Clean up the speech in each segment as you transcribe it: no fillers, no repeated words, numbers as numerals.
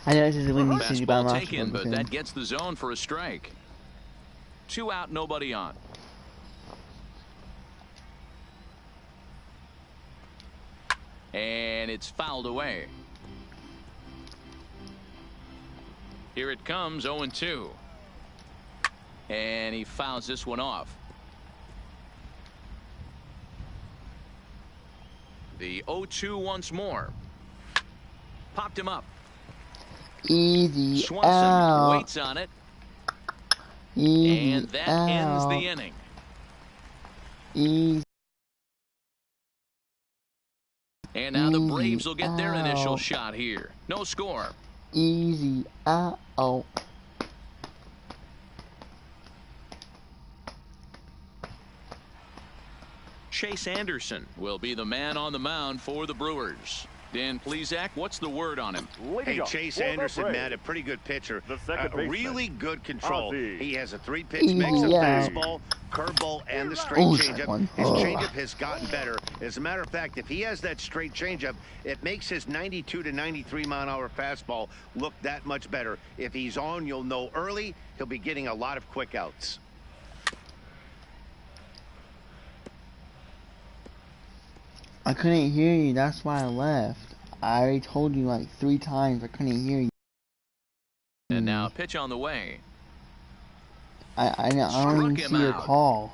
I know this is a winning city, but I'm Fastball not taken, but that gets the zone for a strike. 2 out, nobody on. And it's fouled away. Here it comes, 0-2. And he fouls this one off. The 0-2 once more. Popped him up. Easy Swanson out. waits on it. Easy and that out. ends the inning. Easy. And now the Braves will get their initial shot here. No score. Easy out. Chase Anderson will be the man on the mound for the Brewers. Dan Plesac, what's the word on him? Hey, Chase Anderson, man, a pretty good pitcher. Really good control. He has a 3-pitch mix of fastball, curveball, and the straight changeup. His changeup has gotten better. As a matter of fact, if he has that straight changeup, it makes his 92 to 93 mile-an-hour fastball look that much better. If he's on, you'll know early. He'll be getting a lot of quick outs. I couldn't hear you, that's why I left. I already told you like 3 times I couldn't hear you. And now pitch on the way. I don't even see your call.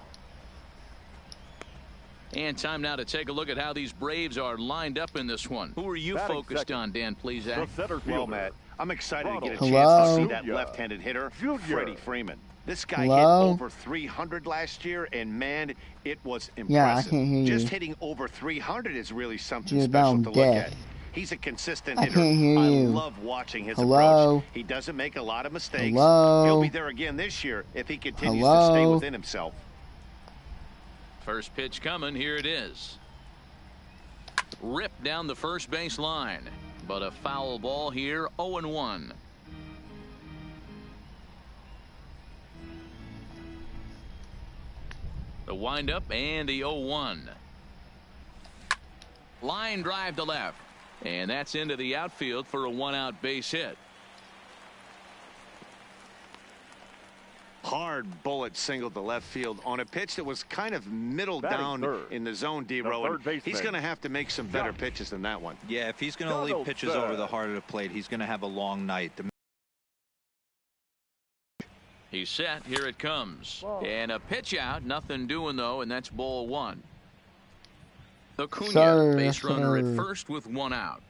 And time now to take a look at how these Braves are lined up in this one. Who are you focused on, Dan Plesac? Well, Matt, I'm excited to get a Hello? chance to see that left-handed hitter, Freddie Freeman. This guy hit over 300 last year, and man, it was impressive. Yeah, I can't hear you. Just hitting over 300 is really something special to look at. He's a consistent hitter. I can't hear you. I love watching his approach. He doesn't make a lot of mistakes. He'll be there again this year if he continues to stay within himself. First pitch coming. Here it is. Ripped down the first base line, but a foul ball here. 0-1. The windup and the 0-1. Line drive to left, and that's into the outfield for a 1-out base hit. Hard bullet single to left field on a pitch that was kind of middle down in the zone, D-Row. He's going to have to make some better pitches than that one. Yeah, if he's going to leave pitches over the heart of the plate, he's going to have a long night. He's set. Here it comes. And a pitch out. Nothing doing, though, and that's ball 1. Acuna, base runner at first with 1 out.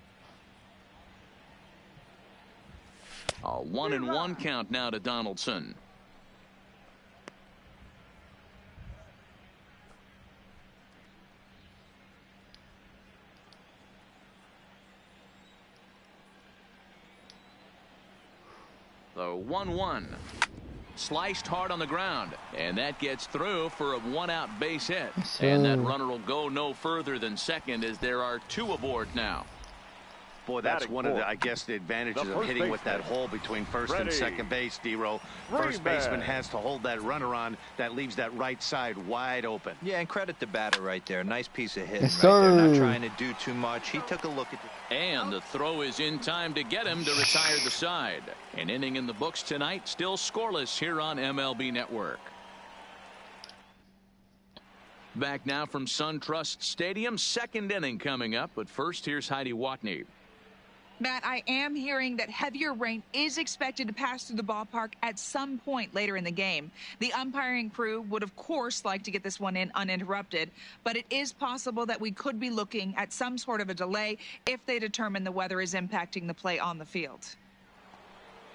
A 1-1 count now to Donaldson. The 1-1. Sliced hard on the ground, and that gets through for a 1-out base hit. And that runner will go no further than second as there are 2 aboard now. Boy, that's one of the, I guess, the advantages of hitting with that hole between first and second base, D-Row. First baseman has to hold that runner on. That leaves that right side wide open. Yeah, and credit the batter right there. Nice piece of hitting right there. Not trying to do too much. He took a look at the... And the throw is in time to get him to retire the side. An inning in the books tonight, still scoreless here on MLB Network. Back now from SunTrust Stadium, second inning coming up, but first here's Heidi Watney. Matt, I am hearing that heavier rain is expected to pass through the ballpark at some point later in the game. The umpiring crew would, of course, like to get this one in uninterrupted, but it is possible that we could be looking at some sort of a delay if they determine the weather is impacting the play on the field.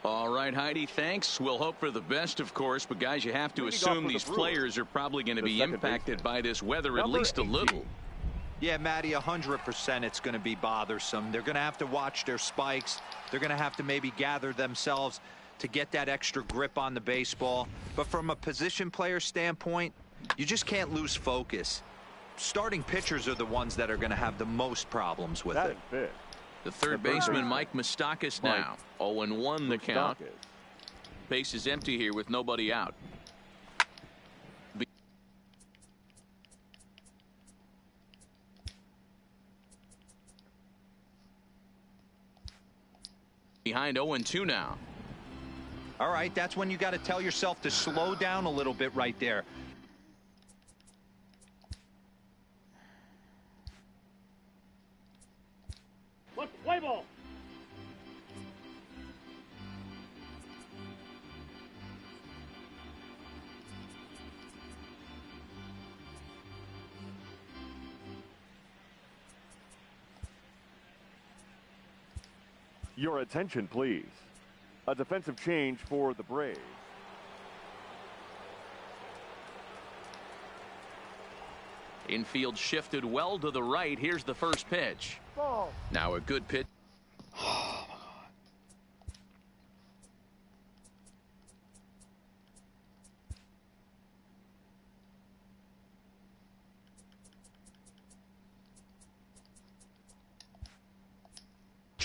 All right, Heidi, thanks. We'll hope for the best, of course, but guys, you have to assume these players are probably going to be impacted by this weather at least a little. Yeah, Matty, 100% it's going to be bothersome. They're going to have to watch their spikes. They're going to have to maybe gather themselves to get that extra grip on the baseball. But from a position player standpoint, you just can't lose focus. Starting pitchers are the ones that are going to have the most problems with it. The third baseman, Mike Moustakas, now. 0-1 the count. Base is empty here with nobody out. Behind 0-2 now. All right, that's when you got to tell yourself to slow down a little bit right there. Let's play ball. Your attention, please. A defensive change for the Braves. Infield shifted well to the right. Here's the first pitch. Ball. Now a good pitch.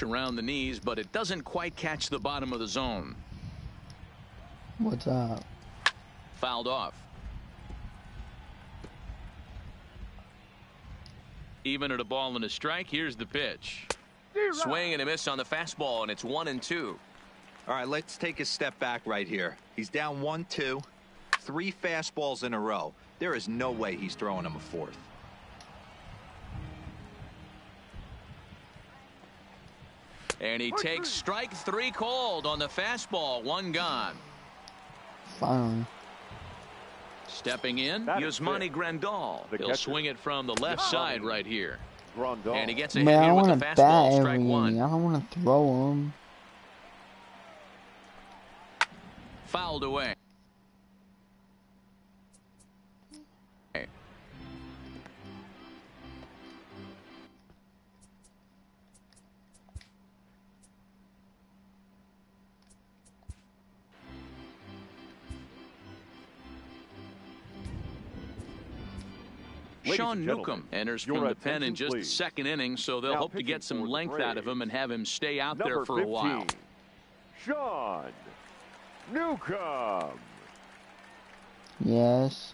Around the knees, but it doesn't quite catch the bottom of the zone. What's up? Fouled off. Even at a ball and a strike. Here's the pitch. Swing and a miss on the fastball, and it's 1-2. All right, let's take a step back right here. He's down 1-2, 3 fastballs in a row. There is no way he's throwing him a fourth. And he takes strike 3 called on the fastball. 1 gone. Finally. Stepping in, That is Yasmani it. Grandal. The He'll catcher. swing it from the left side right here. Grandal. And he gets a hit Man, I here with want the to bat fastball. every Strike inning. 1. I don't want to throw him. Fouled away. Ladies Sean and Newcomb gentlemen, enters your from the pen in attention, just the please. second inning, so they'll Now hope to pitching get some for the length out of Braves, him and have him stay out Number there for 15, a while. Sean Newcomb. Yes.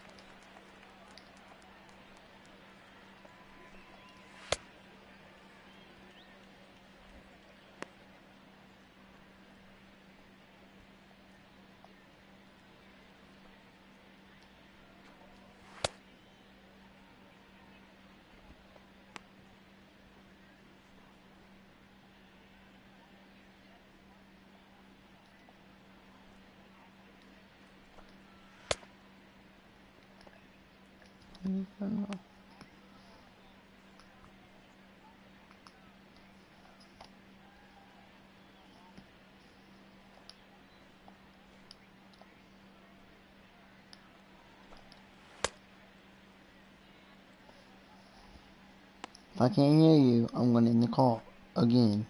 If I can't hear you, I'm going to end the call again.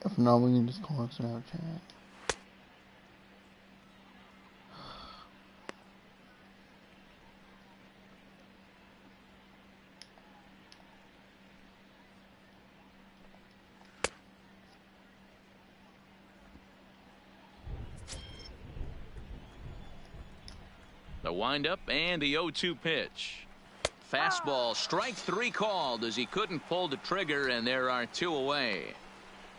If not, we can just call it Snapchat. The windup and the 0-2 pitch. Fastball, strike 3 called as he couldn't pull the trigger, and there are 2 away.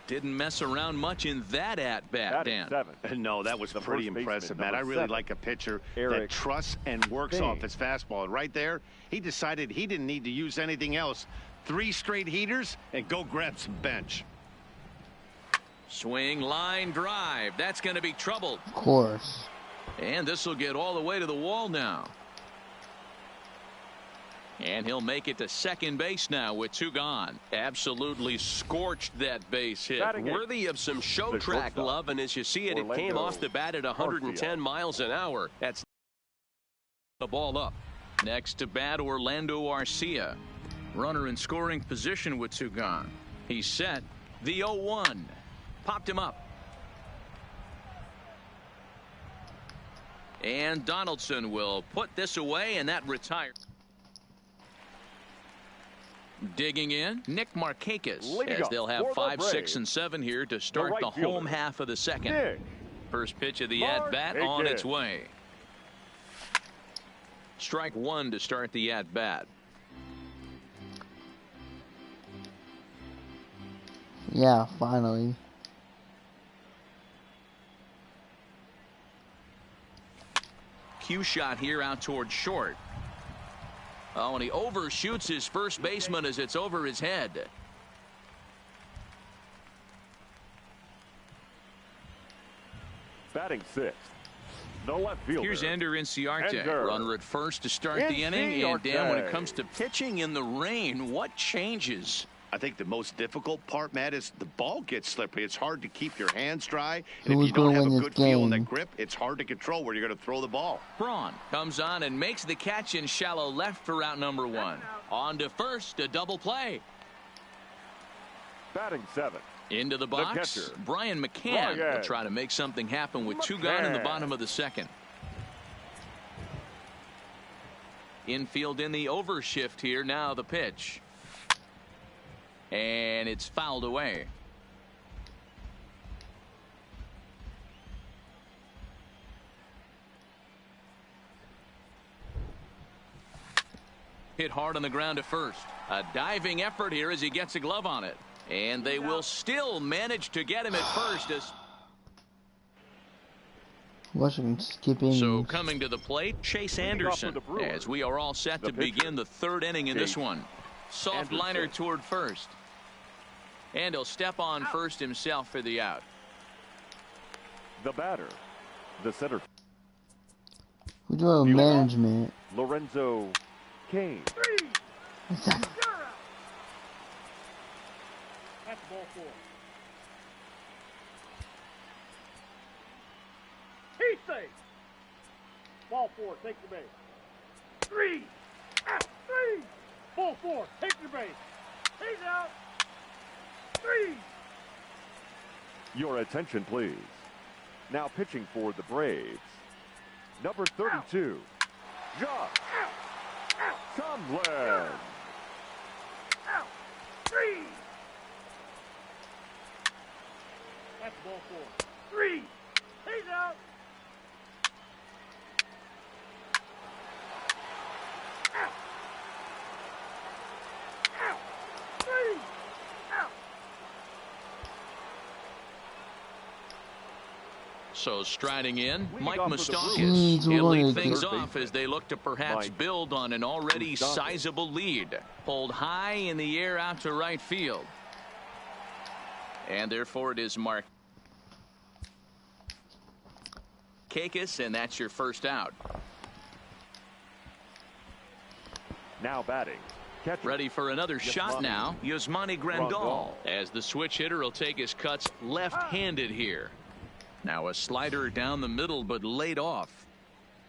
Didn't mess around much in that at-bat, Dan. No, that was pretty impressive, Matt. I really like a pitcher that trusts and works off his fastball. And right there, he decided he didn't need to use anything else. 3 straight heaters and go grab some bench. Swing, line, drive. That's going to be trouble. Of course. And this will get all the way to the wall now. And he'll make it to second base now with 2 gone. Absolutely scorched that base hit. Worthy of some show track love, and as you see it, it came off the bat at 110 miles an hour. That's the ball up. Next to bat, Orlando Arcia. Runner in scoring position with 2 gone. He's set. The 0-1. Popped him up. And Donaldson will put this away, and that retired. Digging in, Nick Markakis, as they'll have 5, 6, and 7 here to start the home half of the second. First pitch of the at-bat on its way. Strike one to start the at-bat. Yeah, finally. Cue shot here out towards short. Oh, and he overshoots his first baseman as it's over his head. Batting sixth, the left fielder. Here's Ender Inciarte. Ender. Runner at first to start the inning. And Dan, when it comes to pitching in the rain, what changes? I think the most difficult part, Matt, is the ball gets slippery. It's hard to keep your hands dry. And Who's if you don't gonna have win a this good feel in game? that grip, it's hard to control where you're going to throw the ball. Braun comes on and makes the catch in shallow left for out number one. On to first, a double play. Batting seventh. Into the box, catcher. Brian McCann Ryan. will try to make something happen with two gone in the bottom of the second. Infield in the overshift here. Now the pitch. And it's fouled away. Hit hard on the ground to first. A diving effort here as he gets a glove on it. And they will still manage to get him at first. Watching skipping. So coming to the plate, Chase Anderson, as we are all set to begin the third inning in this one. Soft liner toward first. And he'll step on first himself for the out. The batter, the center. We're doing management. Lorenzo Kane. Exactly. That's ball four. He's safe. Ball four, take the base. Three. Ball four, take the base. He's out. Three. Your attention, please. Now pitching for the Braves, number 32, Josh Tomlin. Three. That's ball four. Three. He's out. Three. So striding in, Mike off for the Moustakas. Jeez, He'll what lead a things good off as they look to perhaps Mike build on an already Moustakas. sizable lead. Pulled high in the air out to right field. And therefore it is Mark Kakis, and that's your first out. Now batting, catcher. Ready for another shot now, Yasmani Grandal, as the switch hitter will take his cuts left-handed here. Now a slider down the middle, but laid off.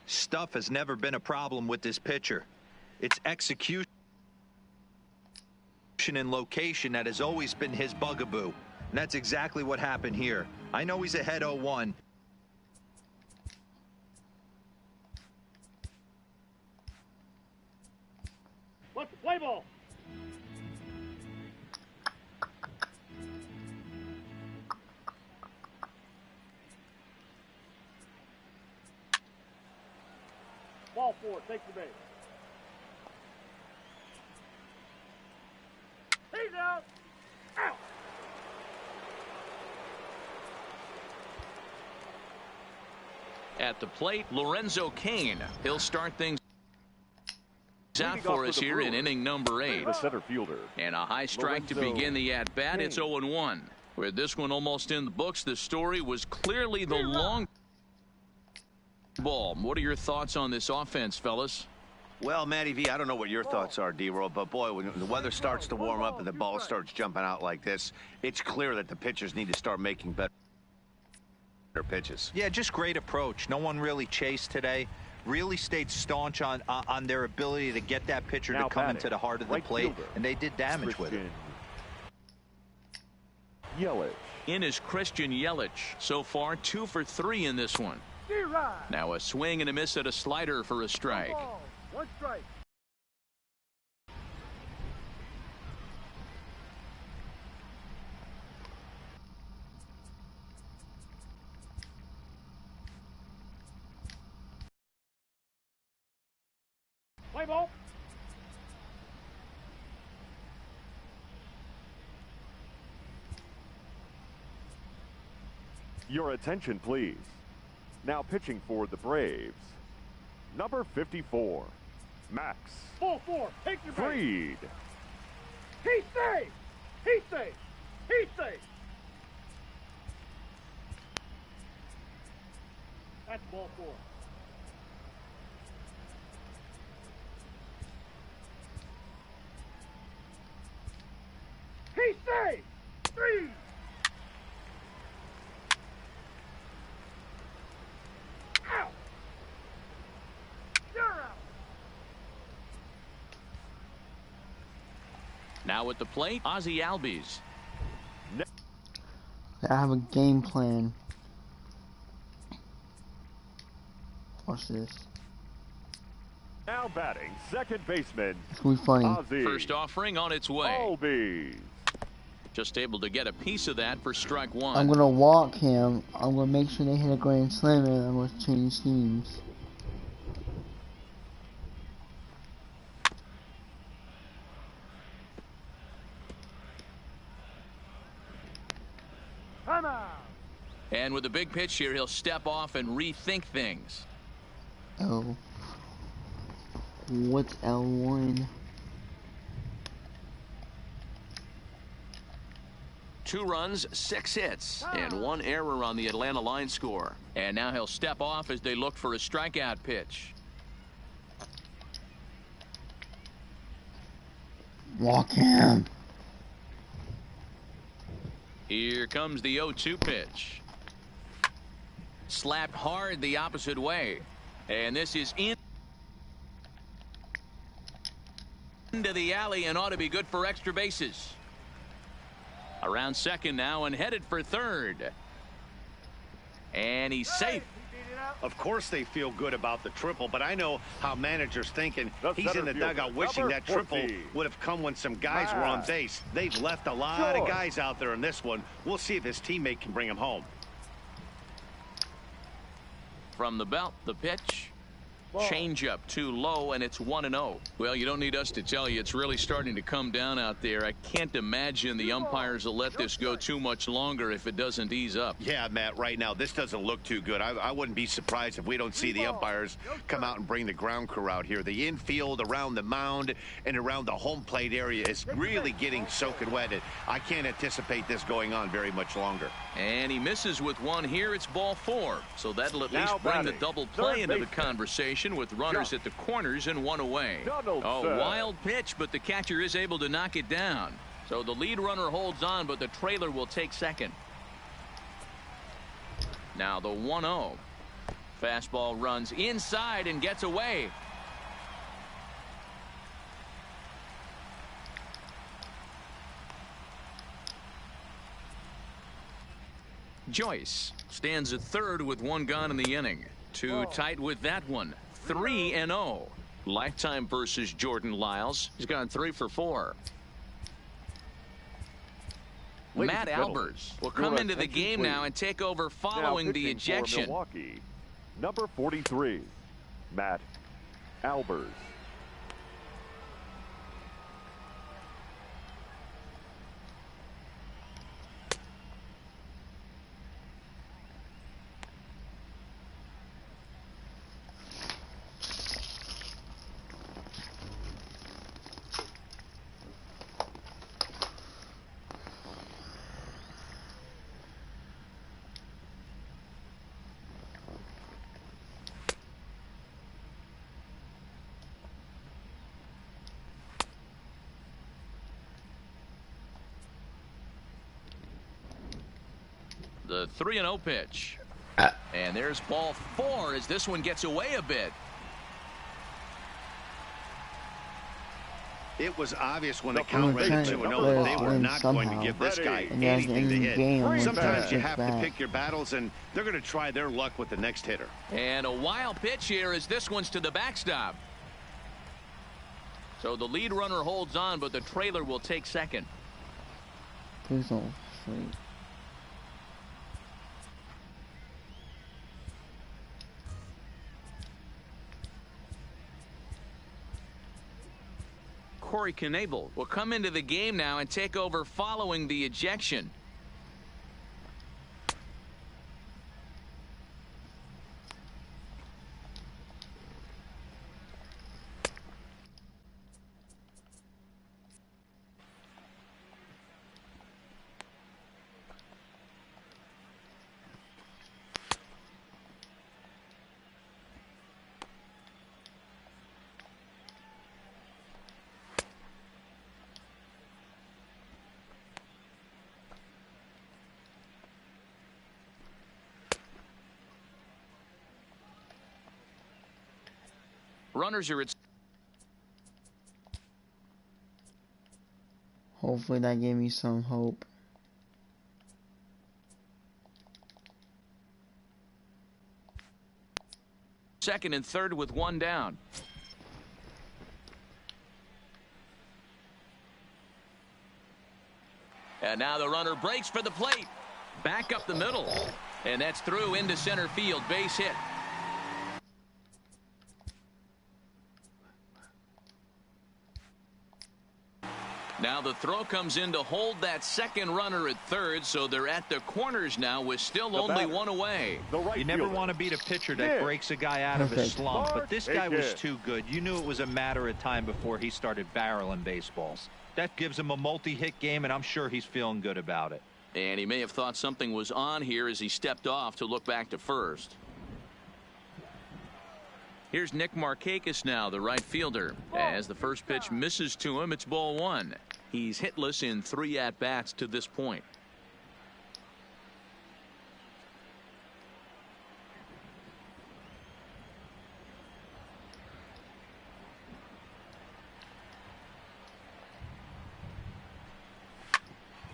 Stuff has never been a problem with this pitcher. It's execution and location that has always been his bugaboo. And that's exactly what happened here. I know he's ahead 0-1. Let's play ball. Ball four, take the base. He's out. Out. At the plate, Lorenzo Kane. He'll start things out for us here in inning number 8. The center fielder. And a high strike to begin the at-bat. It's 0-1. With this one almost in the books, the story was clearly the long ball. What are your thoughts on this offense, fellas? Well, Matty V, I don't know what your thoughts are, D-Roll, but boy, when the weather starts to warm up and the ball starts jumping out like this, it's clear that the pitchers need to start making better pitches. Yeah, just great approach. No one really chased today. Really stayed staunch on their ability to get that pitcher Now to come batting, into the heart of the right plate, fielder, and they did damage with it. Yelich. In is Christian Yelich. So far, 2 for 3 in this one. Now a swing and a miss at a slider for a strike. One strike. Play ball. Your attention, please. Now pitching for the Braves, number 54, Max. Ball 4. Take your base. Freed. He safe. He safe. He safe. That's ball 4. He safe. 3. Out. You're out. Now at the plate, Ozzie Albies. I have a game plan. Watch this. Now batting, second baseman, It's gonna be funny. Ozzie First offering on its way. Albies. Just able to get a piece of that for strike one. I'm gonna walk him. I'm gonna make sure they hit a grand slam, and I'm gonna change teams. Come out. And with a big pitch here, he'll step off and rethink things. Oh. What's L1? 2 runs, 6 hits, and 1 error on the Atlanta line score. And now he'll step off as they look for a strikeout pitch. Walk him. Here comes the 0-2 pitch. Slapped hard the opposite way. And this is into the alley and ought to be good for extra bases. Around second now and headed for third. And he's safe. Of course they feel good about the triple, but I know how managers thinking. He's in the center dugout fielder, wishing number that triple 14. would have come when some guys were on base. They've left a lot of guys out there in this one. We'll see if his teammate can bring him home. From the belt, the pitch. Changeup too low, and it's 1-0. Well, you don't need us to tell you it's really starting to come down out there. I can't imagine the umpires will let this go too much longer if it doesn't ease up. Yeah, Matt, right now this doesn't look too good. I wouldn't be surprised if we don't see the umpires come out and bring the ground crew out here. The infield around the mound and around the home plate area is really getting soaking wet. I can't anticipate this going on very much longer. And he misses with 1 here. It's ball 4. So that'll at Now least bring the batting, double play third into the baseman. conversation with runners at the corners and 1 away. Donaldson. A wild pitch, but the catcher is able to knock it down. So the lead runner holds on, but the trailer will take second. Now the 1-0. Fastball runs inside and gets away. Joyce stands at third with 1 gone in the inning. Too tight with that one. 3-0. Lifetime versus Jordan Lyles. He's gone 3 for 4. Ladies Matt and gentlemen, Albers will your come into the attention, game now please. and take over Now following the pitching for ejection. Milwaukee, number 43, Matt Albers. The 3-0 pitch. And there's ball 4 as this one gets away a bit. It was obvious when the I'm count gonna rated try 2-0 to that they were win not going to somehow. give this guy Ready. And at the anything end to of the hit. game, I'm gonna Sometimes try you to have get to back. pick your battles, and they're going to try their luck with the next hitter. And a wild pitch here as this one's to the backstop. So the lead runner holds on, but the trailer will take second. Please don't sleep. Corey Knebel will come into the game now and take over following the ejection. Runners are at. Hopefully that gave me some hope. Second and third with one down. And now the runner breaks for the plate. Back up the middle. And that's through into center field. Base hit. Now the throw comes in to hold that second runner at third, so they're at the corners now with still only one away. You never want to beat a pitcher that breaks a guy out of a slump, but this guy was too good. You knew it was a matter of time before he started barreling baseballs. That gives him a multi-hit game, and I'm sure he's feeling good about it. And he may have thought something was on here as he stepped off to look back to first. Here's Nick Markakis now, the right fielder. As the first pitch misses to him, it's ball one. He's hitless in 3 at-bats to this point.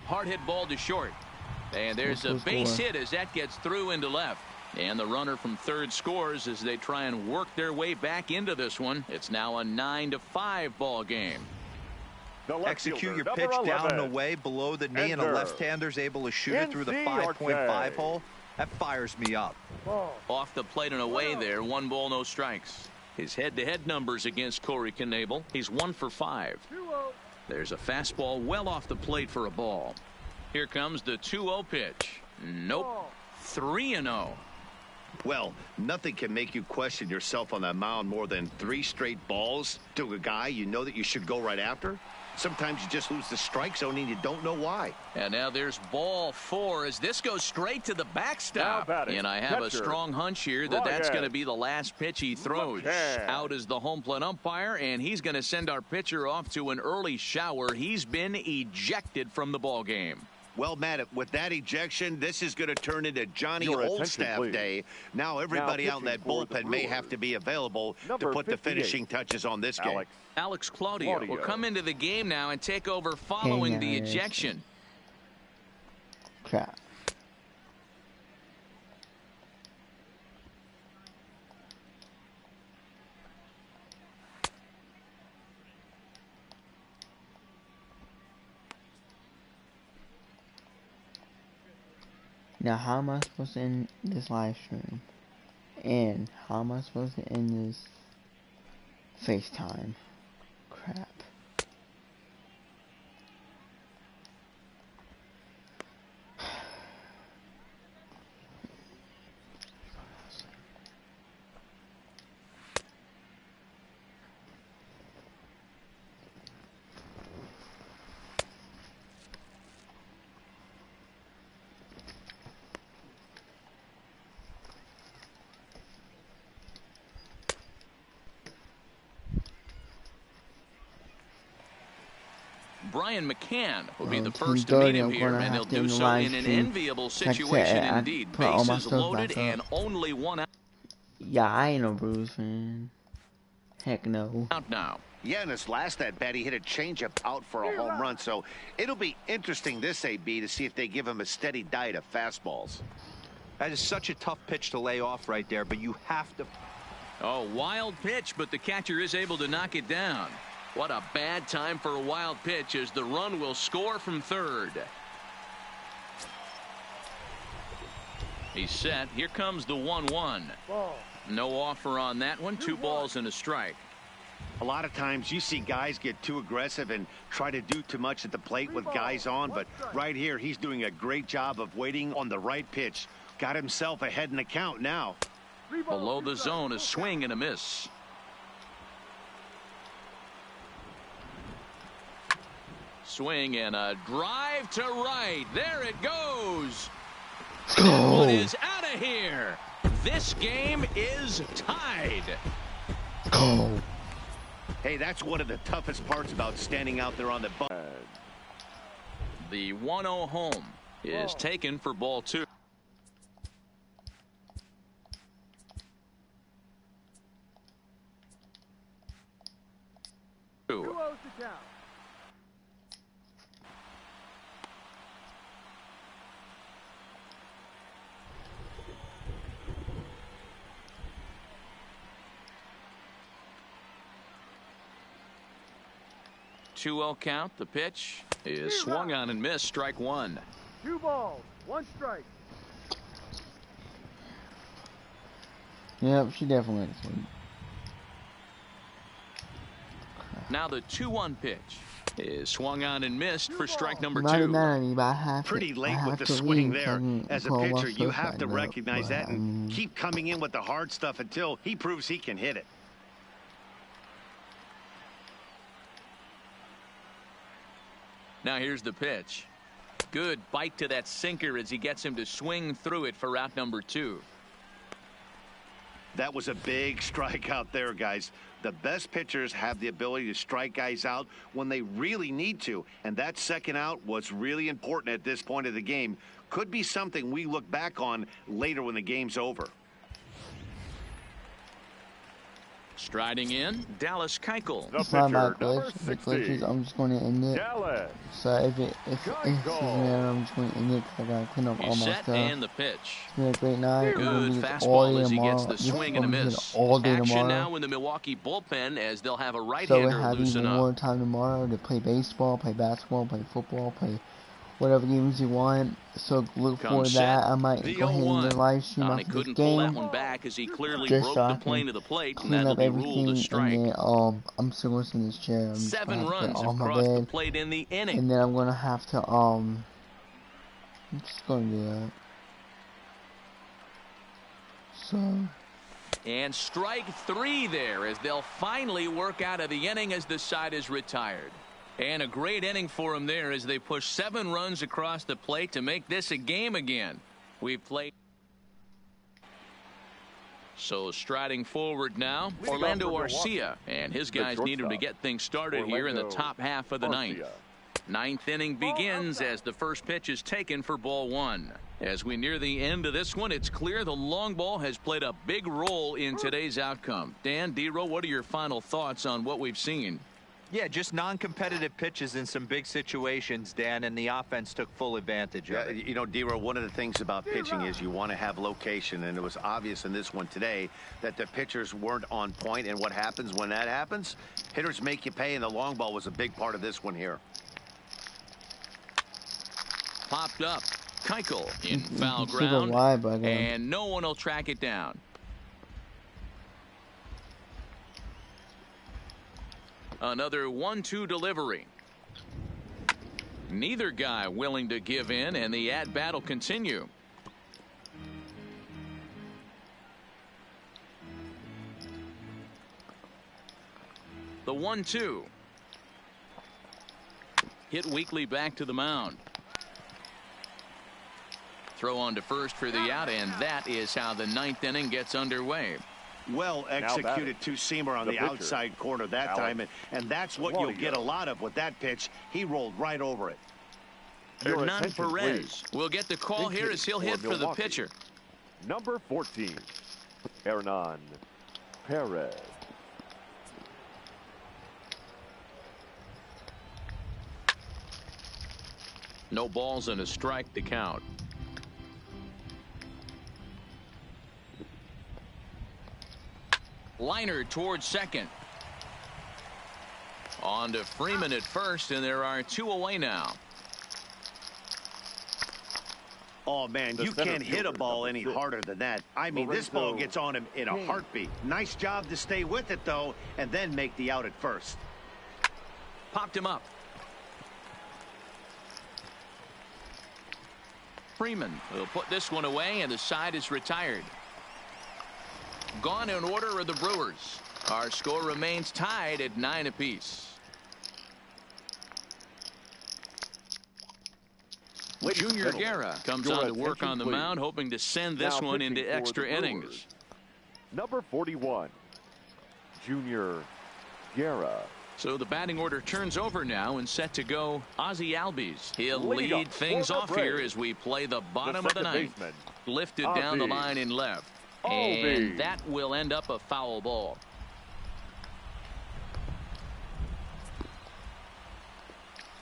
Hard hit ball to short. And there's a base hit as that gets through into left. And the runner from third scores as they try and work their way back into this one. It's now a 9-5 ball game. Execute your pitch down and away below the knee, and a left-hander's able to shoot it through the 5.5 hole. That fires me up. Off the plate and away there. 1 ball, no strikes. His head-to-head numbers against Corey Knebel. He's 1 for 5. There's a fastball well off the plate for a ball. Here comes the 2-0 pitch. Nope. 3-0. Well, nothing can make you question yourself on that mound more than 3 straight balls to a guy you know that you should go right after. Sometimes you just lose the strike zone and you don't know why. And now there's ball 4 as this goes straight to the backstop. And I have a strong hunch here that that's going to be the last pitch he throws. Out is the home plate umpire, and he's going to send our pitcher off to an early shower. He's been ejected from the ball game. Well, Matt, with that ejection, this is going to turn into Johnny Oldstaff Day. Now everybody out in that bullpen may have to be available to put the finishing touches on this game. Alex Claudio will come into the game now and take over following the ejection. Crap. Now, how am I supposed to end this live stream? And how am I supposed to end this FaceTime? Crap. Brian McCann will be the first to meet him here, and he'll do so in an enviable situation indeed. Bases loaded and only 1 out. Yeah, I ain't no Bruce fan. Heck no. Out now. Yeah, in his last at-bat, he hit a changeup out for a home run, so it'll be interesting this AB to see if they give him a steady diet of fastballs. That is such a tough pitch to lay off right there, but you have to. Oh, wild pitch, but the catcher is able to knock it down. What a bad time for a wild pitch as the run will score from third. He's set. Here comes the 1-1. No offer on that one. 2 balls and a strike. A lot of times you see guys get too aggressive and try to do too much at the plate with guys on, but right here he's doing a great job of waiting on the right pitch. Got himself ahead in the count now. Below the zone, a swing and a miss. Swing and a drive to right. There it goes. That one is out of here. This game is tied. Go. Hey, that's one of the toughest parts about standing out there on the bump. The 1-0 home is taken for ball 2. Two-0 count. The pitch is swung on and missed. Strike one. 2 balls, 1 strike. Yep, she definitely went to sleep. Now the 2-1 pitch is swung on and missed for strike number 2. Pretty late with the swing there. As a pitcher, you have to recognize that and keep coming in with the hard stuff until he proves he can hit it. Now here's the pitch. Good bite to that sinker as he gets him to swing through it for out number 2. That was a big strikeout there, guys. The best pitchers have the ability to strike guys out when they really need to, and that second out was really important at this point of the game. Could be something we look back on later when the game's over. Striding in, Dallas Keuchel. The It's not my pitcher, number glitch. If it 60, glitches, I'm just going to end it. Dallas. So if it's there, I'm just going to end it because I got to clean up all He's my set stuff. and the pitch. It's been a great night. Good fastball as he gets the swing and a miss. All day Action tomorrow. now in the Milwaukee bullpen as they'll have a So we right-hander have loosen even up. more time tomorrow to play baseball, play basketball, play football, play whatever games you want. So look forward to that. I might go ahead and do a live stream He after couldn't this pull that game. one back as he clearly Just broke so I the plane can to the plate, and clean that'll up be ruled a everything, strike. and then I'm still going to sit in this chair. I'm just 7 gonna have to runs get off my across the bed, plate in the inning. and then I'm going to have to I'm just going to do that. So. And strike 3 there as they'll finally work out of the inning as the side is retired. And a great inning for them there as they push 7 runs across the plate to make this a game again. We've played. So striding forward now, Orlando Arcia, and his guys need him to get things started here in the top half of the ninth. Ninth inning begins as the first pitch is taken for ball 1. As we near the end of this one, it's clear the long ball has played a big role in today's outcome. Dan, D-Row, what are your final thoughts on what we've seen? Yeah, just non-competitive pitches in some big situations, Dan, and the offense took full advantage of it. You know, D-Row, one of the things about pitching is you want to have location, and it was obvious in this one today that the pitchers weren't on point, and what happens when that happens? Hitters make you pay, and the long ball was a big part of this one here. Popped up. Keuchel in foul ground, and no one will track it down. Another 1-2 delivery. Neither guy willing to give in, and the at-bat will continue. The 1-2. Hit weakly back to the mound. Throw on to first for the out, and that is how the ninth inning gets underway. Well executed two-seamer on the outside corner that time, and that's what you'll get a lot of with that pitch. He rolled right over it. Hernan Perez will get the call here as he'll hit for the pitcher. Number 14, Hernan Perez. No balls and a strike to count. Liner towards second. On to Freeman at first, and there are 2 away now. Oh, man, you can't hit a ball any harder than that. I mean, this ball gets on him in a heartbeat. Nice job to stay with it, though, and then make the out at first. Popped him up. Freeman will put this one away, and the side is retired. Gone in order of the Brewers. Our score remains tied at 9 apiece. Junior Guerra comes on to work on the mound, hoping to send this one into extra innings. Number 41, Junior Guerra. So the batting order turns over now and set to go Ozzie Albies. He'll lead things off here as we play the bottom of the ninth. Lifted down the line in left. And that will end up a foul ball.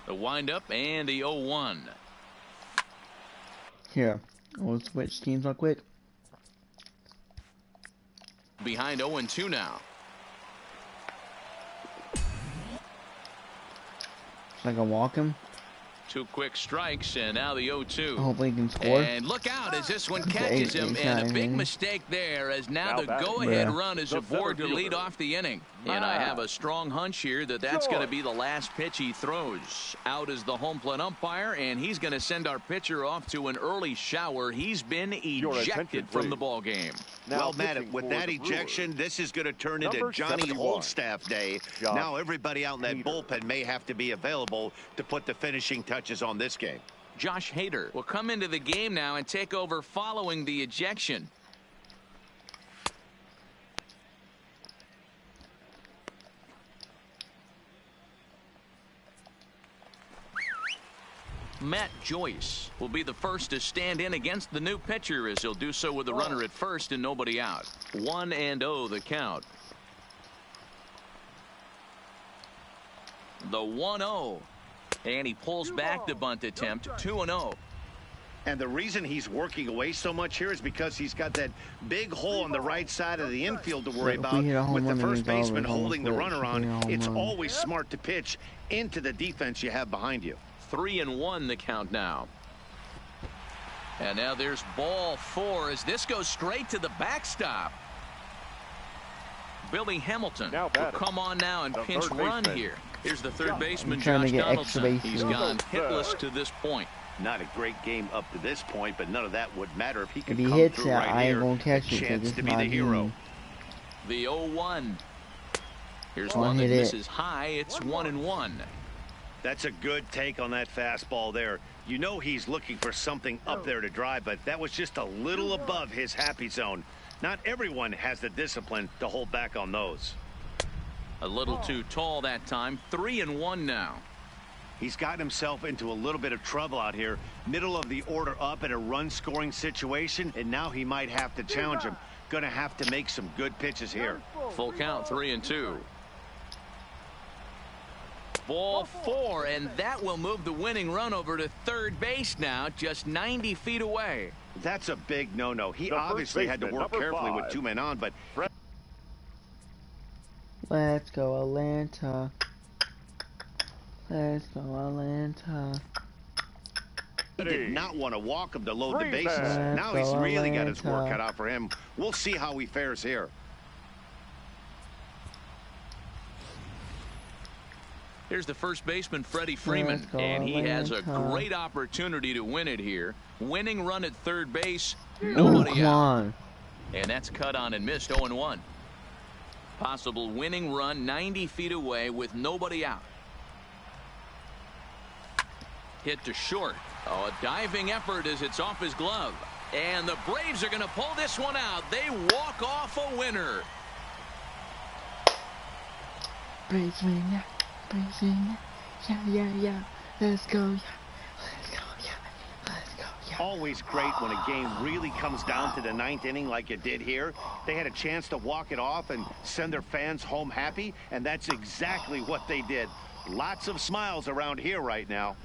The windup and the 0-1. Here, we'll switch teams real quick. Behind 0-2 now. Should I go walk him? 2 quick strikes, and now the 0-2. Hopefully he can score. And look out as this one catches him, and a big mistake there as now the go-ahead run is aboard to lead off the inning. And I have a strong hunch here that that's going to be the last pitch he throws. Out is the home plate umpire, and he's going to send our pitcher off to an early shower. He's been ejected from the ball game. Well, Matt, with that ejection, this is going to turn into Johnny Holdstaff Day. Now everybody out in that bullpen may have to be available to put the finishing touches on this game. Josh Hader will come into the game now and take over following the ejection. Matt Joyce will be the first to stand in against the new pitcher, as he'll do so with the runner at first and nobody out. 1-0 the count. The 1-0. And he pulls back the bunt attempt. 2-0. And the reason he's working away so much here is because he's got that big hole on the right side of the infield to worry about. With the first baseman holding the runner on, it's always smart to pitch into the defense you have behind you. 3-1 the count now. And now there's ball 4 as this goes straight to the backstop. Billy Hamilton will come on now and pinch run here. Here's the third baseman, Josh Donaldson. He's gone hitless to this point. Not a great game up to this point, but none of that would matter if he could come through through right I ain't here. gonna catch A it, chance to be the hero. The 0-1. Here's one that misses high. It's 1-1. That's a good take on that fastball there. You know he's looking for something up there to drive, but that was just a little above his happy zone. Not everyone has the discipline to hold back on those. A little too tall that time. 3-1 now. He's gotten himself into a little bit of trouble out here. Middle of the order up in a run-scoring situation, and now he might have to challenge him. Gonna have to make some good pitches here. Full count, 3-2. Ball 4, and that will move the winning run over to third base now, just 90 feet away. That's a big no-no. He obviously had to work carefully with 2 men on, but... Let's go Atlanta. Let's go Atlanta. He did not want to walk him to load the bases. Now he's really got his work cut out for him. We'll see how he fares here. Here's the first baseman, Freddie Freeman, and he has a great opportunity to win it here. Winning run at third base, nobody out. And that's cut on and missed. 0-1. Possible winning run 90 feet away with nobody out. Hit to short. Oh, a diving effort as it's off his glove. And the Braves are going to pull this one out. They walk off a winner. Braves win, yeah. Braves win, yeah. Let's go, yeah. Always great when a game really comes down to the 9th inning like it did here. They had a chance to walk it off and send their fans home happy, and that's exactly what they did. Lots of smiles around here right now.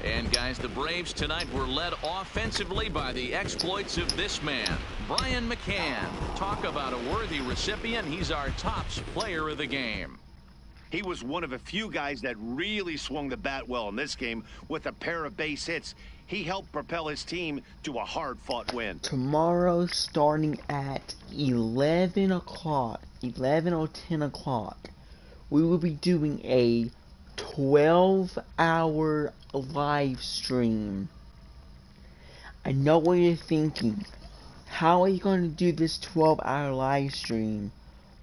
And And guys, the Braves tonight were led offensively by the exploits of this man, Brian McCann. Talk about a worthy recipient. He's our top player of the game. He was one of a few guys that really swung the bat well in this game with a pair of base hits. He helped propel his team to a hard-fought win. Tomorrow, starting at 11 o'clock, 11 or 10 o'clock, we will be doing a 12-hour live stream. I know what you're thinking. How are you going to do this 12-hour live stream?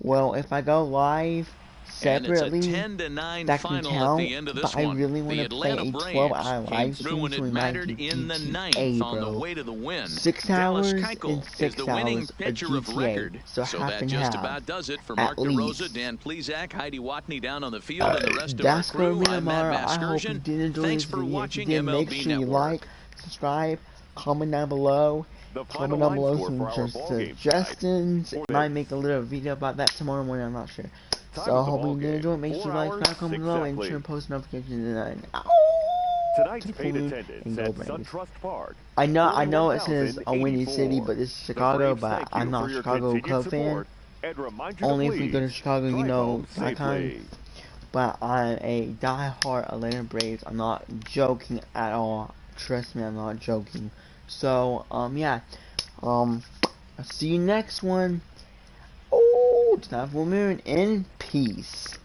Well, if I go live separately, and it's a 10-9 that can final count, at the end of this but I one. really want to play a 12-hour live stream, when so it we might mattered do in the GTA, ninth bro. on the way to the win. 6 Dallas hours Keuchel and 6 is the winning hours pitcher of of GTA, record. so half that and just half, about does it for at Mark DeRosa, least. Dan Plesac, Heidi Watney down on the field, and the rest of our That's crew. gonna be I'm tomorrow. Matt I hope you Vasgersian. did enjoy Thanks this for video. watching If you did, MLB make sure you Network. like, subscribe, comment down below. Comment down below some suggestions. Might make a little video about that tomorrow morning, I'm not sure. So I hope you did enjoy. Make sure you like, comment below, and turn post notifications on. Tonight's paid attendance at SunTrust Park. I know it says a Windy City, but this is Chicago, but I'm not a Chicago Cubs fan. Only if you go to Chicago, you know, icon. But I'm a die-hard Atlanta Braves. I'm not joking at all. Trust me, I'm not joking. So, yeah. I'll see you next one. Oh, time for a moon, and peace.